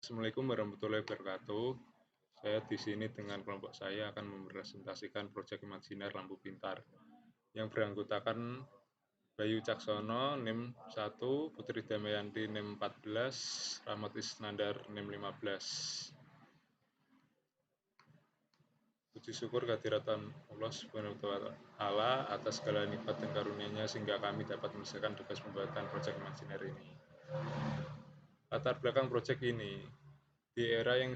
Assalamualaikum warahmatullahi wabarakatuh. Saya di sini dengan kelompok saya akan mempresentasikan proyek imajiner lampu pintar yang beranggotakan Bayu Caksono NIM 1, Putri Damayanti NIM 14, Rahmat Isnandar NIM 15. Puji syukur kehadiran Allah Subhanahu wa Ta'ala atas segala nikmat dan karunia-Nya sehingga kami dapat menyelesaikan tugas pembuatan proyek imajiner ini. Latar belakang proyek ini, di era yang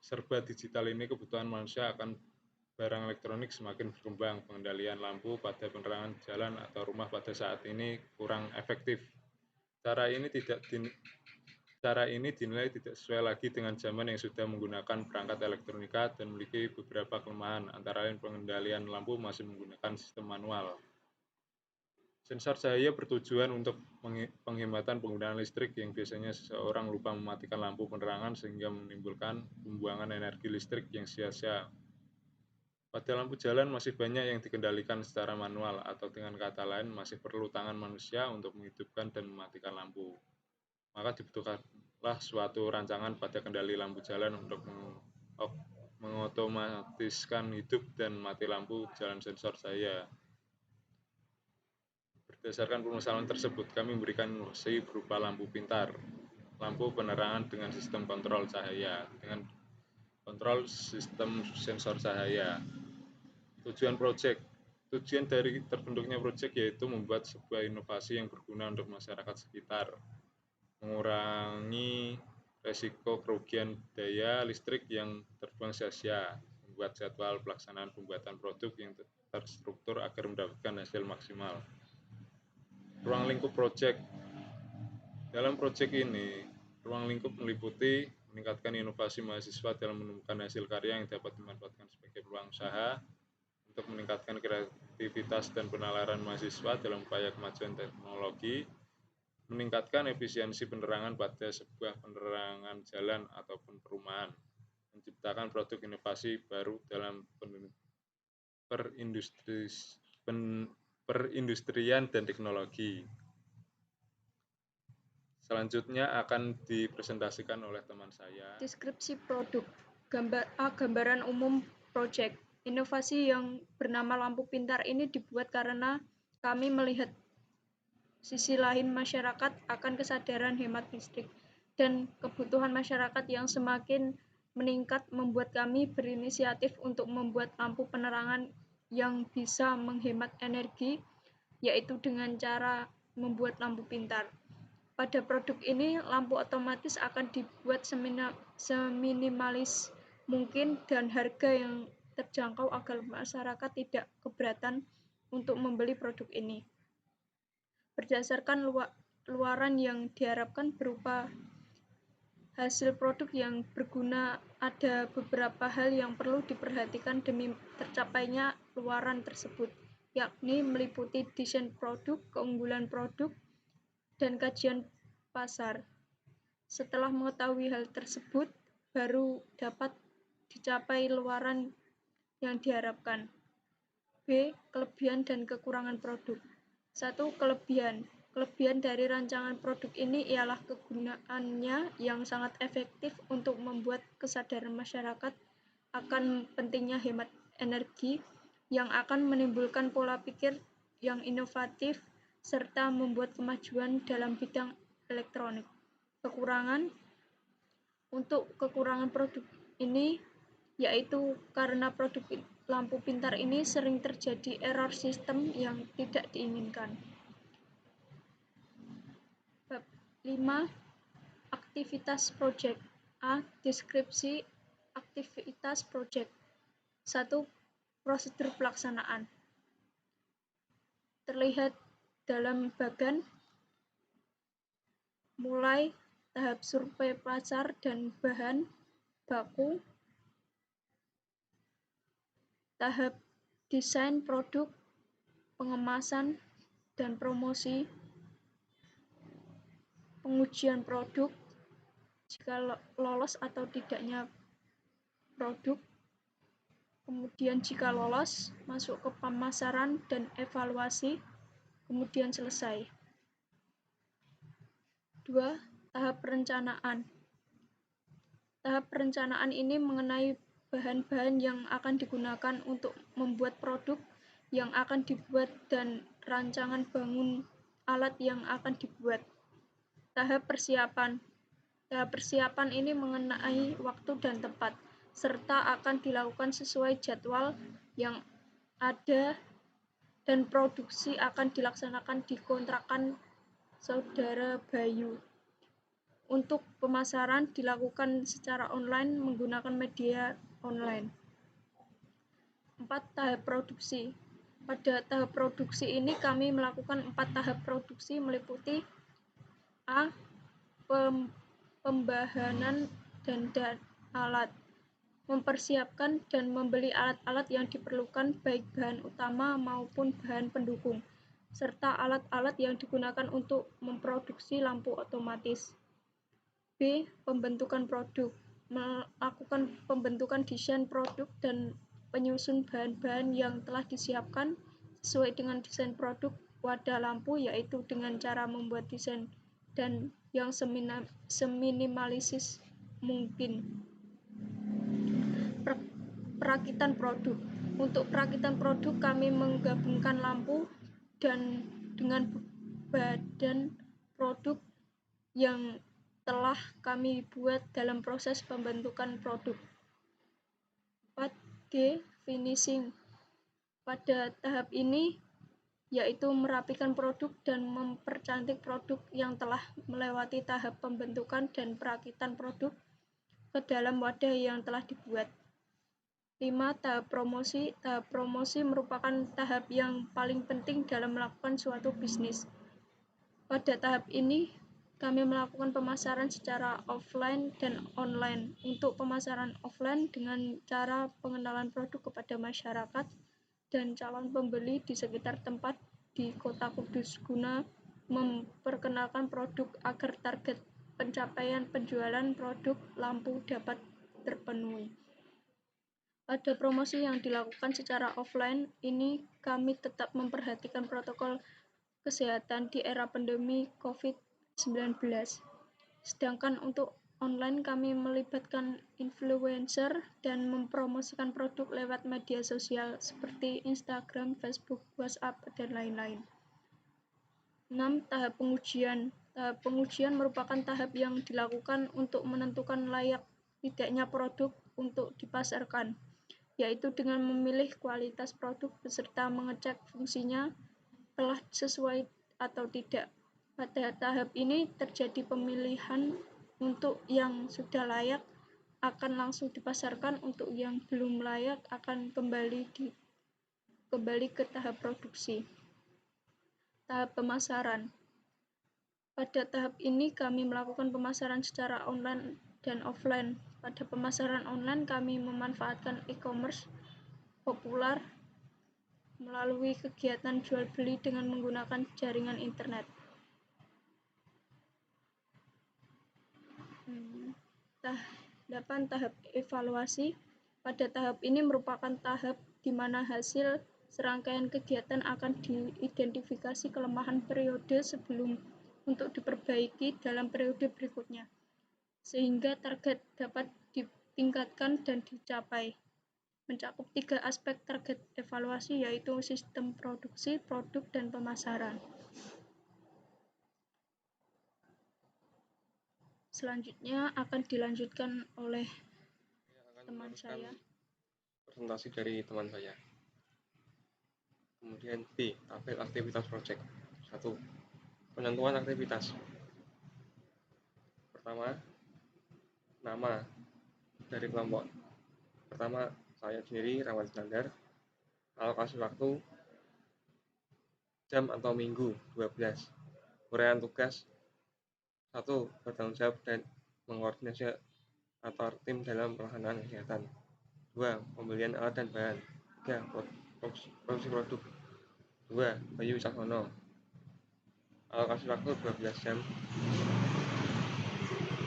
serba digital ini, kebutuhan manusia akan barang elektronik semakin berkembang. Pengendalian lampu pada penerangan jalan atau rumah pada saat ini kurang efektif. Cara ini dinilai tidak sesuai lagi dengan zaman yang sudah menggunakan perangkat elektronika dan memiliki beberapa kelemahan, antara lain pengendalian lampu masih menggunakan sistem manual. Sensor cahaya bertujuan untuk penghematan penggunaan listrik yang biasanya seseorang lupa mematikan lampu penerangan sehingga menimbulkan pembuangan energi listrik yang sia-sia. Pada lampu jalan masih banyak yang dikendalikan secara manual atau dengan kata lain masih perlu tangan manusia untuk menghidupkan dan mematikan lampu. Maka dibutuhkanlah suatu rancangan pada kendali lampu jalan untuk mengotomatiskan hidup dan mati lampu jalan sensor cahaya. Berdasarkan permasalahan tersebut, kami memberikan inovasi berupa lampu pintar, lampu penerangan dengan sistem kontrol cahaya, dengan kontrol sistem sensor cahaya. Tujuan dari terbentuknya proyek yaitu membuat sebuah inovasi yang berguna untuk masyarakat sekitar, mengurangi resiko kerugian daya listrik yang terbuang sia-sia, membuat jadwal pelaksanaan pembuatan produk yang terstruktur agar mendapatkan hasil maksimal. Ruang lingkup proyek. Dalam proyek ini, ruang lingkup meliputi meningkatkan inovasi mahasiswa dalam menemukan hasil karya yang dapat dimanfaatkan sebagai peluang usaha, untuk meningkatkan kreativitas dan penalaran mahasiswa dalam upaya kemajuan teknologi, meningkatkan efisiensi penerangan pada sebuah penerangan jalan ataupun perumahan, menciptakan produk inovasi baru dalam perindustrian dan teknologi. Selanjutnya akan dipresentasikan oleh teman saya. Deskripsi produk. Gambaran umum proyek. Inovasi yang bernama lampu pintar ini dibuat karena kami melihat sisi lain masyarakat akan kesadaran hemat listrik dan kebutuhan masyarakat yang semakin meningkat membuat kami berinisiatif untuk membuat lampu penerangan yang bisa menghemat energi, yaitu dengan cara membuat lampu pintar. Pada produk ini, lampu otomatis akan dibuat seminimalis mungkin dan harga yang terjangkau agar masyarakat tidak keberatan untuk membeli produk ini. Berdasarkan luaran yang diharapkan berupa hasil produk yang berguna, ada beberapa hal yang perlu diperhatikan demi tercapainya luaran tersebut, yakni meliputi desain produk, keunggulan produk, dan kajian pasar. Setelah mengetahui hal tersebut, baru dapat dicapai luaran yang diharapkan. B. Kelebihan dan kekurangan produk. 1. Kelebihan. Kelebihan dari rancangan produk ini ialah kegunaannya yang sangat efektif untuk membuat kesadaran masyarakat akan pentingnya hemat energi, yang akan menimbulkan pola pikir yang inovatif serta membuat kemajuan dalam bidang elektronik. Kekurangan. Untuk kekurangan produk ini yaitu karena produk lampu pintar ini sering terjadi error sistem yang tidak diinginkan. Bab 5. Aktivitas proyek. A. Deskripsi aktivitas proyek. 1. Prosedur pelaksanaan. Terlihat dalam bagan mulai tahap survei pasar dan bahan baku, tahap desain produk, pengemasan dan promosi, pengujian produk, jika lolos atau tidaknya produk, kemudian jika lolos, masuk ke pemasaran dan evaluasi, kemudian selesai. 2. Tahap perencanaan. Tahap perencanaan ini mengenai bahan-bahan yang akan digunakan untuk membuat produk yang akan dibuat dan rancangan bangun alat yang akan dibuat. Tahap persiapan. Tahap persiapan ini mengenai waktu dan tempat, serta akan dilakukan sesuai jadwal yang ada dan produksi akan dilaksanakan di kontrakan Saudara Bayu. Untuk pemasaran dilakukan secara online menggunakan media online. 4. Tahap produksi. Pada tahap produksi ini kami melakukan 4 tahap produksi meliputi A. Pembahanan dan alat. Mempersiapkan dan membeli alat-alat yang diperlukan baik bahan utama maupun bahan pendukung, serta alat-alat yang digunakan untuk memproduksi lampu otomatis. B. Pembentukan produk. Melakukan pembentukan desain produk dan penyusun bahan-bahan yang telah disiapkan sesuai dengan desain produk wadah lampu, yaitu dengan cara membuat desain dan yang seminimalistis mungkin. Perakitan produk. Untuk perakitan produk kami menggabungkan lampu dan dengan badan produk yang telah kami buat dalam proses pembentukan produk. 4. Finishing. Pada tahap ini yaitu merapikan produk dan mempercantik produk yang telah melewati tahap pembentukan dan perakitan produk ke dalam wadah yang telah dibuat. 5. Tahap promosi. Tahap promosi merupakan tahap yang paling penting dalam melakukan suatu bisnis. Pada tahap ini, kami melakukan pemasaran secara offline dan online. Untuk pemasaran offline dengan cara pengenalan produk kepada masyarakat dan calon pembeli di sekitar tempat di Kota Kudus guna memperkenalkan produk agar target pencapaian penjualan produk lampu dapat terpenuhi. Pada promosi yang dilakukan secara offline ini, kami tetap memperhatikan protokol kesehatan di era pandemi COVID-19. Sedangkan untuk online kami melibatkan influencer dan mempromosikan produk lewat media sosial seperti Instagram, Facebook, WhatsApp, dan lain-lain. 6. Tahap pengujian. Tahap pengujian merupakan tahap yang dilakukan untuk menentukan layak tidaknya produk untuk dipasarkan, yaitu dengan memilih kualitas produk beserta mengecek fungsinya telah sesuai atau tidak. Pada tahap ini terjadi pemilihan. Untuk yang sudah layak akan langsung dipasarkan, untuk yang belum layak akan kembali ke tahap produksi. Tahap pemasaran. Pada tahap ini kami melakukan pemasaran secara online dan offline. Pada pemasaran online kami memanfaatkan e-commerce populer melalui kegiatan jual beli dengan menggunakan jaringan internet. 8. Tahap evaluasi. Pada tahap ini merupakan tahap di mana hasil serangkaian kegiatan akan diidentifikasi kelemahan periode sebelum untuk diperbaiki dalam periode berikutnya, sehingga target dapat ditingkatkan dan dicapai. Mencakup 3 aspek target evaluasi, yaitu sistem produksi, produk, dan pemasaran. Selanjutnya akan dilanjutkan oleh teman saya. Presentasi dari teman saya. Kemudian B. Tabel aktivitas proyek. 1. Penentuan aktivitas. Pertama, nama dari kelompok. Pertama, saya sendiri rawat standar. Alokasi waktu jam atau minggu 12. Uraian tugas. 1. Bertanggung jawab dan mengkoordinasi atau tim dalam pelaksanaan kegiatan. 2. Pembelian alat dan bahan. 3. Produksi produk. 2. Bayu Cahyono. Alokasi waktu 12 jam.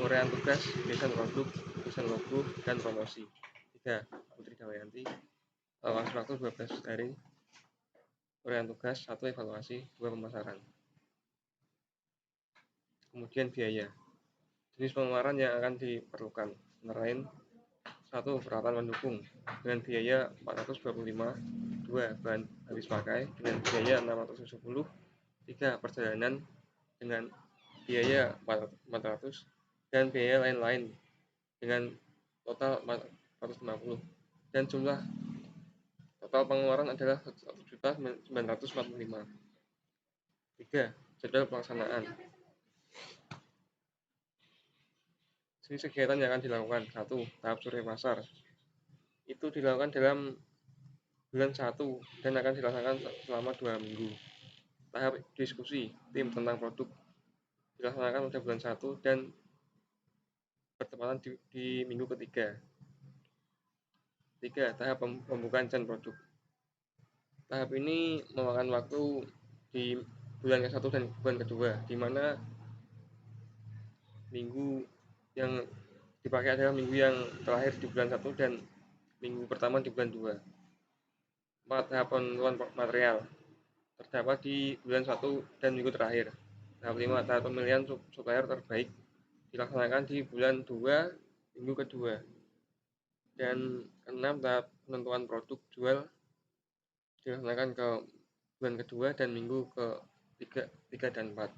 Uraian tugas, desain produk, desain logo, dan promosi. 3. Putri Dawayanti. Alokasi waktu 12 hari. Uraian tugas, 1 evaluasi, 2 pemasaran. Kemudian biaya. Jenis pengeluaran yang akan diperlukan. Antara lain 1. Peralatan pendukung dengan biaya 425. 2. Bahan habis pakai dengan biaya 670. 3. Perjalanan dengan biaya 400 dan biaya lain-lain dengan total 450, dan jumlah total pengeluaran adalah 1.945. 3. Jadwal pelaksanaan. Jenis kegiatan yang akan dilakukan. 1. Tahap survei pasar. Itu dilakukan dalam bulan 1 dan akan dilaksanakan selama 2 minggu. Tahap diskusi tim tentang produk dilaksanakan pada bulan 1 dan bertepatan di minggu ketiga. 3. Tahap pembukaan desain produk. Tahap ini memakan waktu di bulan ke-1 dan bulan kedua, di mana minggu yang dipakai adalah minggu yang terakhir di bulan 1 dan minggu pertama di bulan 2. 4. Tahap penentuan material terdapat di bulan 1 dan minggu terakhir. Tahap 5. Tahap pemilihan supplier terbaik dilaksanakan di bulan 2 minggu kedua. Dan 6. Tahap penentuan produk jual dilaksanakan ke bulan kedua dan minggu ke-3 dan 4.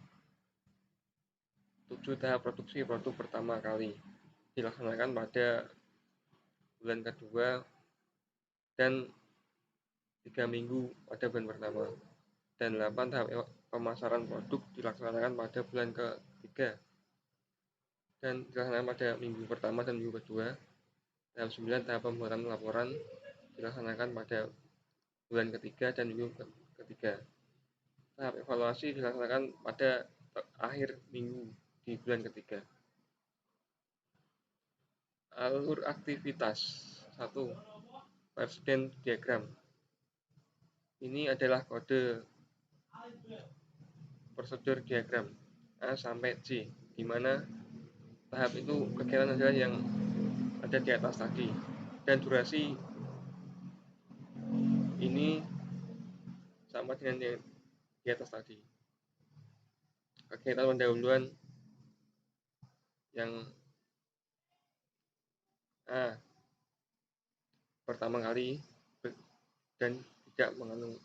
7. Tahap produksi produk pertama kali dilaksanakan pada bulan kedua dan 3 minggu pada bulan pertama. Dan 8. Tahap pemasaran produk dilaksanakan pada bulan ke-3 dan dilaksanakan pada minggu pertama dan minggu kedua. Tahap 9. Tahap pembuatan laporan dilaksanakan pada bulan ketiga dan minggu ketiga. Tahap evaluasi dilaksanakan pada akhir minggu di bulan ketiga. Alur aktivitas. 1. Presiden diagram. Ini adalah kode prosedur diagram A sampai C, di mana tahap itu kegiatan adalah yang ada di atas tadi, dan durasi ini sama dengan yang di atas tadi. Kegiatan pendahuluan yang A pertama kali dan tidak mengandung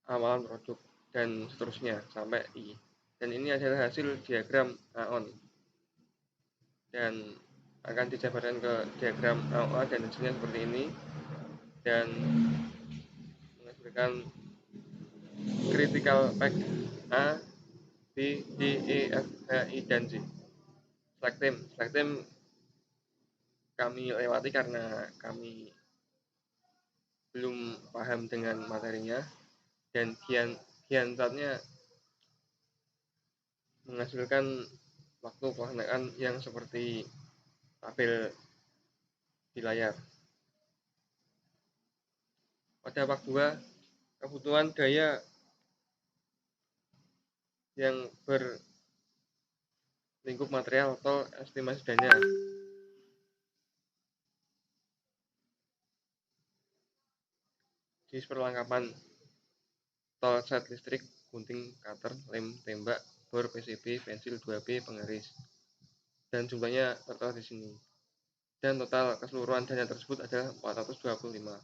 amalan produk dan seterusnya sampai I. Dan ini adalah hasil diagram AON dan akan dijabarkan ke diagram AOA dan hasilnya seperti ini, dan menghasilkan critical path A, B, D, E, F, H, I, dan J. Slack time kami lewati karena kami belum paham dengan materinya, dan Gantt chartnya menghasilkan waktu pelaksanaan yang seperti tabel di layar. Pada bab 2, kebutuhan daya yang berlingkup material atau estimasi dana. Jenis perlengkapan: tol, set listrik, gunting, cutter, lem, tembak, bor, PCB, pensil 2B, penggaris. Dan jumlahnya tertera di sini. Dan total keseluruhan dana tersebut adalah 425.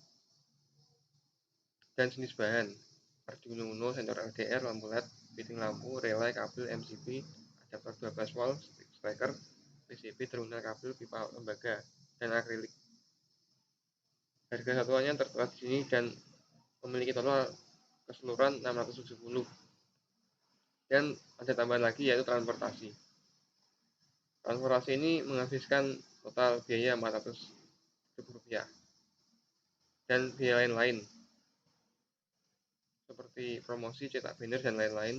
Dan jenis bahan: Arduino Uno, sensor LDR, lampu LED, fitting lampu, relay, kabel, MCB, adaptor 12 volt, striker, PCB, terminal kabel, pipa lembaga, dan akrilik. Harga satuannya tertera di sini dan memiliki total keseluruhan 670. Dan ada tambahan lagi, yaitu transportasi. Transportasi ini menghabiskan total biaya Rp400.000 dan biaya lain-lain seperti promosi, cetak banner, dan lain-lain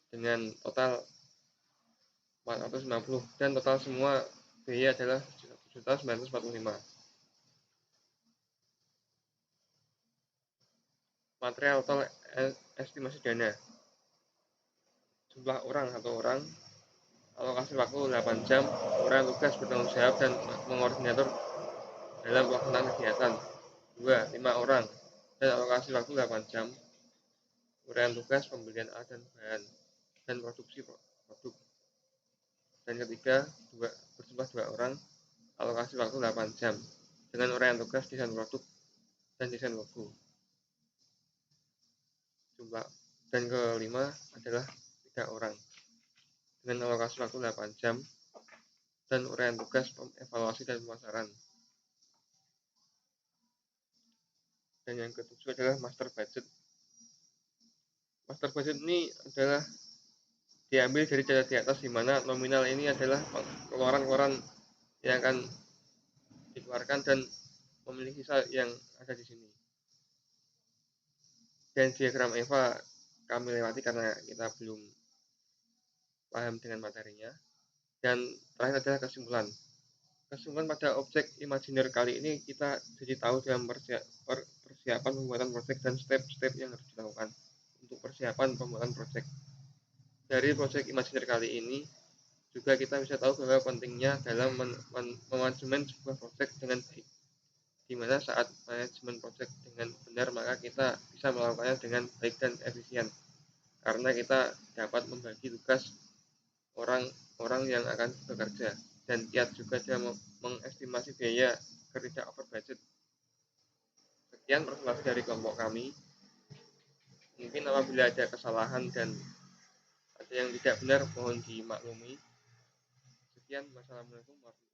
dengan total 450, dan total semua biaya adalah 1.945. Material tol estimasi dana. Jumlah orang 1 orang, alokasi waktu 8 jam, orang tugas bertanggung jawab dan mengordinator dalam pelaksanaan kegiatan. 2. 5 orang dan alokasi waktu 8 jam, uraian tugas, pembelian alat dan bahan, dan produksi produk. Dan ketiga, berjumlah 2 orang, alokasi waktu 8 jam dengan uraian tugas desain produk dan desain logo. Dan kelima adalah 3 orang dengan alokasi waktu 8 jam dan uraian tugas evaluasi dan pemasaran. Dan yang ketujuh adalah master budget. Master budget ini adalah diambil dari data di atas, di mana nominal ini adalah pengeluaran-pengeluaran yang akan dikeluarkan dan memiliki sisa yang ada di sini. Dan diagram EVA kami lewati karena kita belum paham dengan materinya. Dan terakhir adalah kesimpulan. Kesimpulan pada objek imajiner kali ini kita jadi tahu dalam persiapan pembuatan proyek dan step-step yang harus dilakukan untuk persiapan pembuatan proyek. Dari proyek imajiner kali ini juga kita bisa tahu bahwa pentingnya dalam manajemen sebuah proyek dengan baik, di mana saat manajemen proyek dengan benar maka kita bisa melakukannya dengan baik dan efisien, karena kita dapat membagi tugas orang-orang yang akan bekerja, dan kiat juga dalam mengestimasi biaya agar tidak over budget. Sekian presentasi dari kelompok kami. Mungkin apabila ada kesalahan dan ada yang tidak benar mohon dimaklumi. Sekian, wassalamualaikum warahmatullahi wabarakatuh.